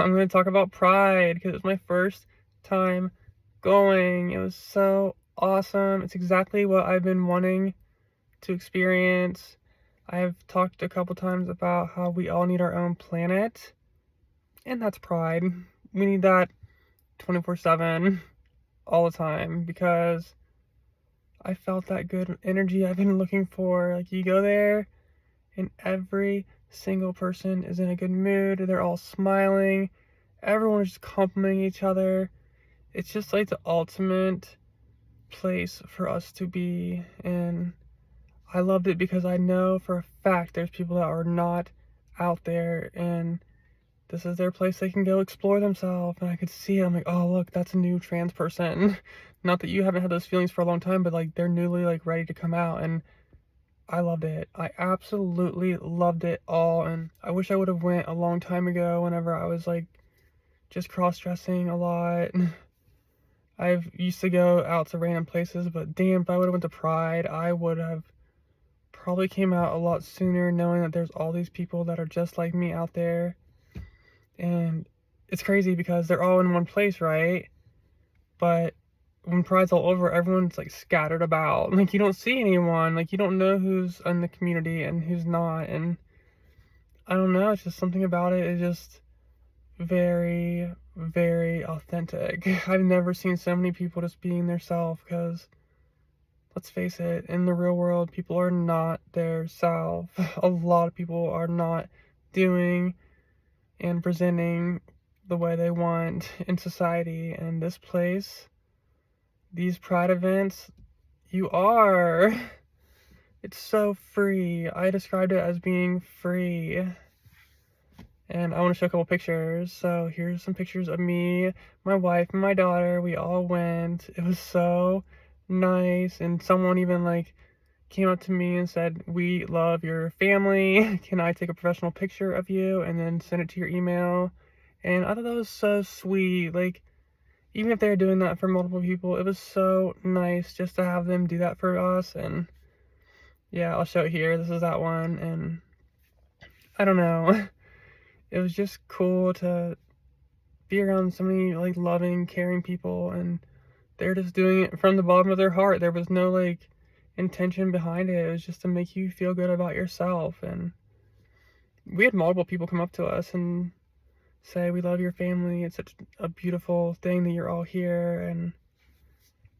I'm going to talk about Pride because it was my first time going. It was so awesome. It's exactly what I've been wanting to experience. I have talked a couple times about how we all need our own planet, and that's Pride. We need that 24/7 all the time because I felt that good energy I've been looking for. Like, you go there and every single person is in a good mood. They're all smiling. Everyone is just complimenting each other. It's just like the ultimate place for us to be. And I loved it because I know for a fact there's people that are not out there, and this is their place they can go explore themselves. And I could see it. I'm like, oh, look, that's a new trans person. Not that you haven't had those feelings for a long time, but like they're newly like ready to come out. And I loved it. I absolutely loved it all. And I wish I would have went a long time ago whenever I was like just cross-dressing a lot. I've used to go out to random places, but damn, if I would have went to Pride, I would have probably came out a lot sooner, knowing that there's all these people that are just like me out there. And it's crazy because they're all in one place, right? But when Pride's all over, everyone's like scattered about. Like, you don't see anyone. Like, you don't know who's in the community and who's not. And I don't know, it's just something about it is just very, very authentic. I've never seen so many people just being their self because, let's face it, in the real world, people are not their self. A lot of people are not doing and presenting the way they want in society. And this place, these Pride events, you are. It's so free. I described it as being free. And I want to show a couple pictures. So here's some pictures of me, my wife, and my daughter. We all went. It was so nice. And someone even like came up to me and said, "We love your family. Can I take a professional picture of you and then send it to your email?" And I thought that was so sweet. Like, even if they're doing that for multiple people, it was so nice just to have them do that for us. And yeah, I'll show it here. This is that one. And I don't know. It was just cool to be around so many like loving, caring people, and they're just doing it from the bottom of their heart. There was no like intention behind it. It was just to make you feel good about yourself. And we had multiple people come up to us and say, "We love your family. It's such a beautiful thing that you're all here." And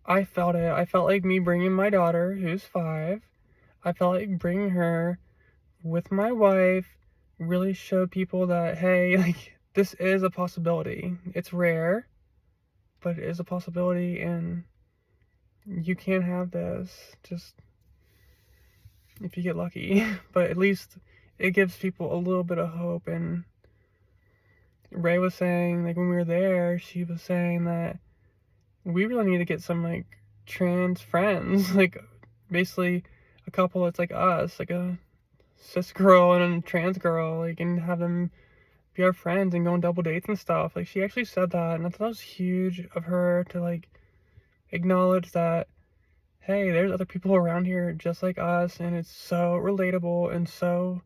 I felt it. I felt like me bringing my daughter, who's 5. I felt like bringing her with my wife really showed people that, hey, like, this is a possibility. It's rare, but it is a possibility, and you can have this just if you get lucky. But at least it gives people a little bit of hope. And Ray was saying, like, when we were there, she was saying that we really need to get some like trans friends, like basically a couple that's like us, like a cis girl and a trans girl, like, and have them be our friends and go on double dates and stuff. Like, she actually said that, and I thought that was huge of her to like acknowledge that, hey, there's other people around here just like us, and it's so relatable and so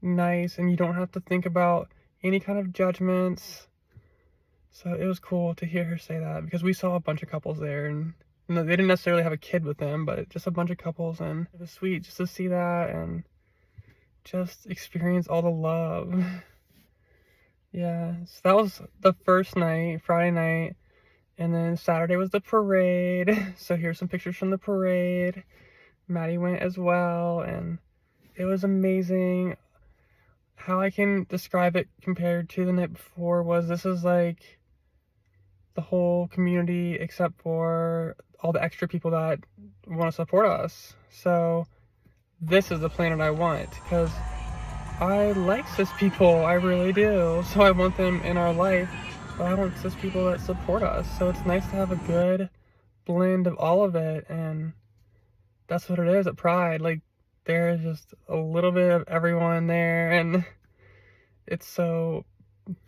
nice, and you don't have to think about any kind of judgments. So it was cool to hear her say that, because we saw a bunch of couples there, and you know, they didn't necessarily have a kid with them, but just a bunch of couples, and it was sweet just to see that and just experience all the love. Yeah, so that was the first night, Friday night, and then Saturday was the parade. So here's some pictures from the parade. Maddie went as well, and it was amazing. How I can describe it compared to the night before was, this is like the whole community except for all the extra people that want to support us. So this is the planet I want, because I like cis people, I really do. So I want them in our life, but I want cis people that support us. So it's nice to have a good blend of all of it, and that's what it is at Pride. Like, there's just a little bit of everyone there, and it's so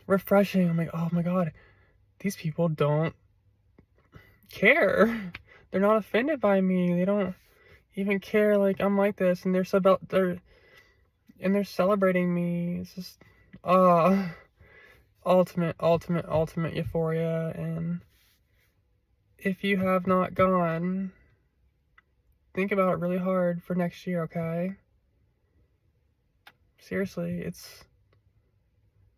refreshing. I'm like, oh my god, these people don't care. They're not offended by me. They don't even care like I'm like this, and they're celebrating me. It's just ultimate euphoria. And if you have not gone, think about it really hard for next year, okay? Seriously, it's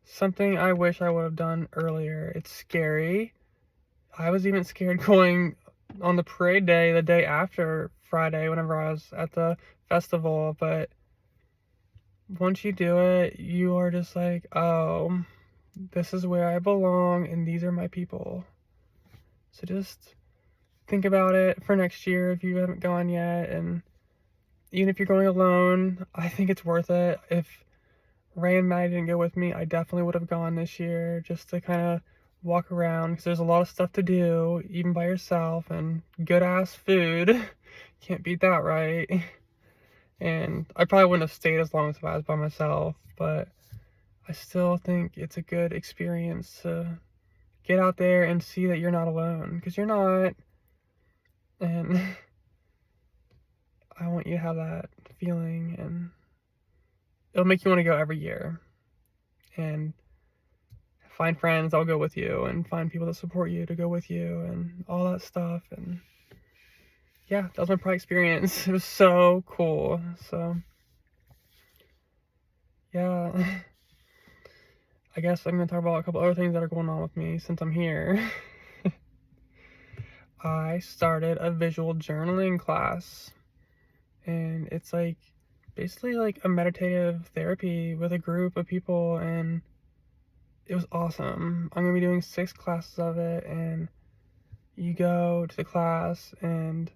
something I wish I would have done earlier. It's scary. I was even scared going on the parade day, the day after Friday, whenever I was at the festival, but once you do it, you are just like, oh, this is where I belong, and these are my people. So just think about it for next year if you haven't gone yet, and even if you're going alone, I think it's worth it. If Ray and Maddie didn't go with me, I definitely would have gone this year just to kind of walk around, because there's a lot of stuff to do, even by yourself, and good-ass food. Can't beat that, right? And I probably wouldn't have stayed as long as if I was by myself, but I still think it's a good experience to get out there and see that you're not alone, because you're not. And I want you to have that feeling, and it'll make you want to go every year. And find friends that'll go with you, and find people that support you to go with you, and all that stuff. And yeah, that was my Pride experience. It was so cool. So yeah, I guess I'm gonna talk about a couple other things that are going on with me since I'm here. I started a visual journaling class, and it's like basically like a meditative therapy with a group of people, and it was awesome. I'm gonna be doing 6 classes of it, and you go to the class and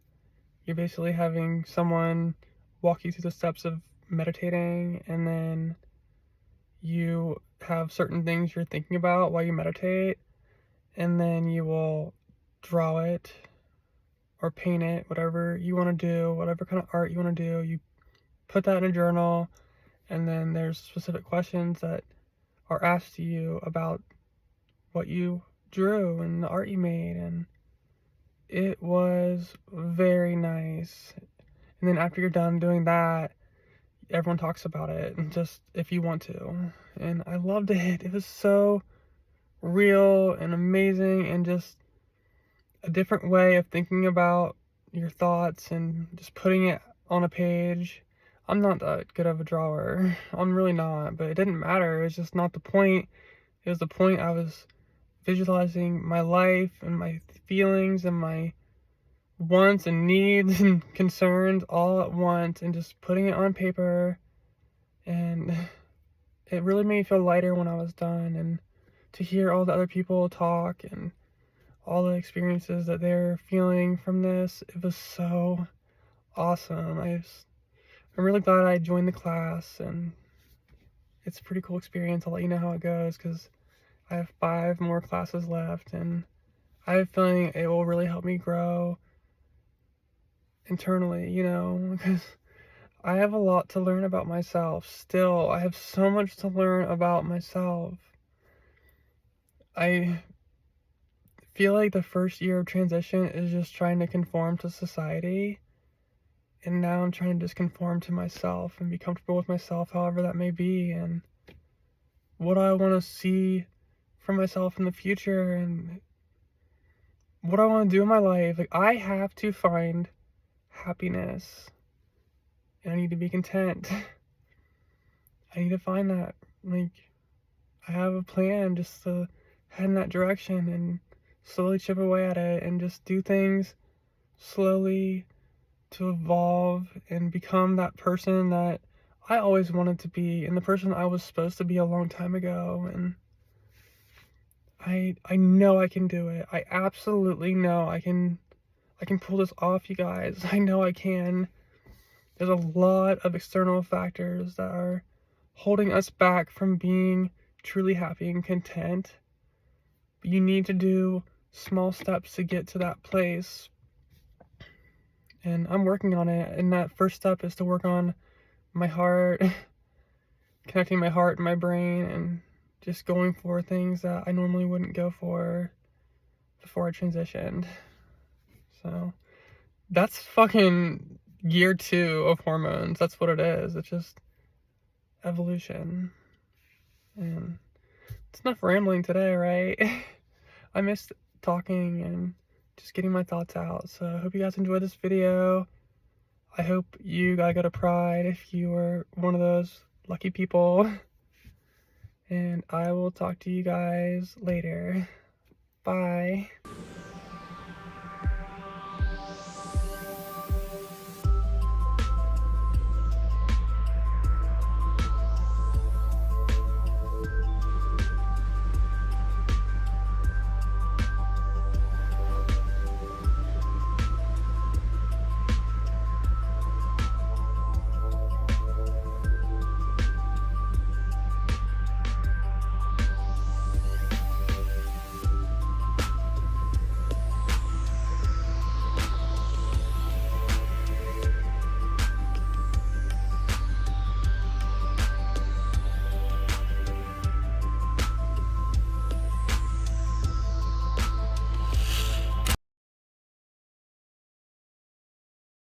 you're basically having someone walk you through the steps of meditating, and then you have certain things you're thinking about while you meditate, and then you will draw it or paint it, whatever you want to do, whatever kind of art you want to do. You put that in a journal, and then there's specific questions that are asked to you about what you drew and the art you made, and it was very nice. And then after you're done doing that, everyone talks about it, and just if you want to. And I loved it. It was so real and amazing, and just a different way of thinking about your thoughts and just putting it on a page. I'm not that good of a drawer. I'm really not, but it didn't matter. It was just not the point. It was the point I was visualizing my life and my feelings and my wants and needs and concerns all at once, and just putting it on paper. And it really made me feel lighter when I was done, and to hear all the other people talk and all the experiences that they're feeling from this, it was so awesome. I'm really glad I joined the class, and it's a pretty cool experience. I'll let you know how it goes, because I have 5 more classes left, and I have a feeling it will really help me grow internally, because I have a lot to learn about myself still. I have so much to learn about myself. I feel like the first year of transition is just trying to conform to society, and now I'm trying to just conform to myself and be comfortable with myself, however that may be, and what I want to see for myself in the future, and what I want to do in my life. Like, I have to find happiness, and I need to be content. I need to find that. Like, I have a plan just to head in that direction and slowly chip away at it, and just do things slowly to evolve and become that person that I always wanted to be, and the person I was supposed to be a long time ago. And I know I can do it. I absolutely know I can pull this off, you guys. I know I can. There's a lot of external factors that are holding us back from being truly happy and content. But you need to do small steps to get to that place. And I'm working on it. And that first step is to work on my heart, connecting my heart and my brain, and just going for things that I normally wouldn't go for before I transitioned. So that's fucking year 2 of hormones. That's what it is. It's just evolution. And it's enough rambling today, right? I missed talking and just getting my thoughts out. So I hope you guys enjoyed this video. I hope you got to go to Pride if you were one of those lucky people. And I will talk to you guys later. Bye.